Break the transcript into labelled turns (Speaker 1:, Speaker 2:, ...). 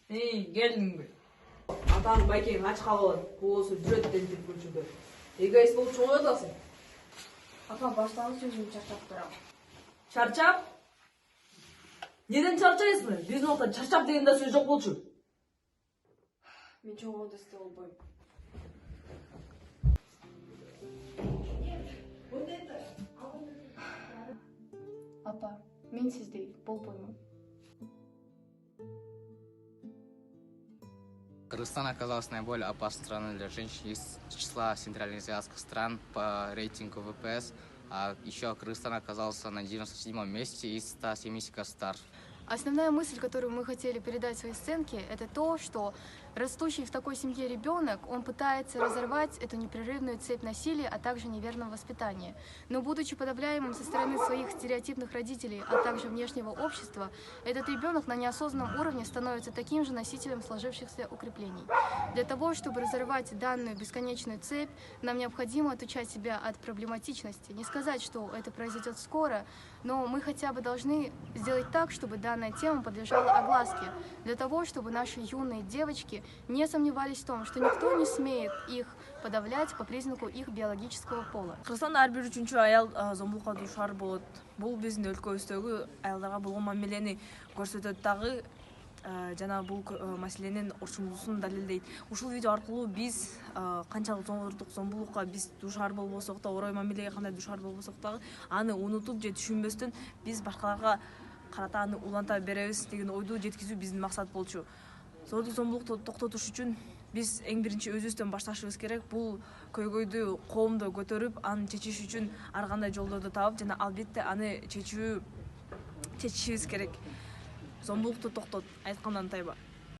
Speaker 1: Келдиңби? Атаң байкең ач калып, болсо жүрөт дентип көчүдө. Эгоист болуп чоңоп атасың.
Speaker 2: Ата баштагычы өзүм чарчап турам.
Speaker 1: Чарчап? Неден чарчайсың? Биздин убакта чарчап деген да сөз жок болчу.
Speaker 2: Мен чоңойдо эстеп болбойм. Апа, мен сиздей болбоймун.
Speaker 3: Кыргызстан оказалась наиболее опасной страной для женщин из числа центральноазиатских стран по рейтингу ВПС, а еще Кыргызстан оказался на 97-м месте из 170 государств.
Speaker 4: Основная мысль, которую мы хотели передать в своей сценке, это то, что растущий в такой семье ребенок, он пытается разорвать эту непрерывную цепь насилия, а также неверного воспитания. Но будучи подавляемым со стороны своих стереотипных родителей, а также внешнего общества, этот ребенок на неосознанном уровне становится таким же носителем сложившихся укреплений. Для того, чтобы разорвать данную бесконечную цепь, нам необходимо отучать себя от проблематичности. Не сказать, что это произойдет скоро, но мы хотя бы должны сделать так, чтобы данная тема подлежала огласке, для того, чтобы наши юные девочки не сомневались в том, что никто не смеет их подавлять по признаку их биологического пола.
Speaker 5: Кыргызстанда ар бир үчүнчү аял зомбулукка дуушар болот. Бул биздин өлкөбүздөгү аялдарга болгон мамилени көрсөтөт дагы, жана бул маселенин орчундуусун далилдейт. Ушул видео аркылуу биз канчалык зомбулукка биз дуушар болбосок да, орой мамилеге кандай дуушар болбосок дагы, аны унутуп же түшүнбөстөн биз башкаларга карата аны уланта беребиз деген ойду жеткизүү биздин максат болчу. Зордук зомбулукту токтотуш үчүн биз эң биринчи өзүбүздөн башташыбыз керек. Бул көйгөйдү коомдо көтөрүп, аны чечиш үчүн ар кандай жолдорду таап, жана албетте аны чечишибиз керек. Зомбулукту токтот, айткандан тайба.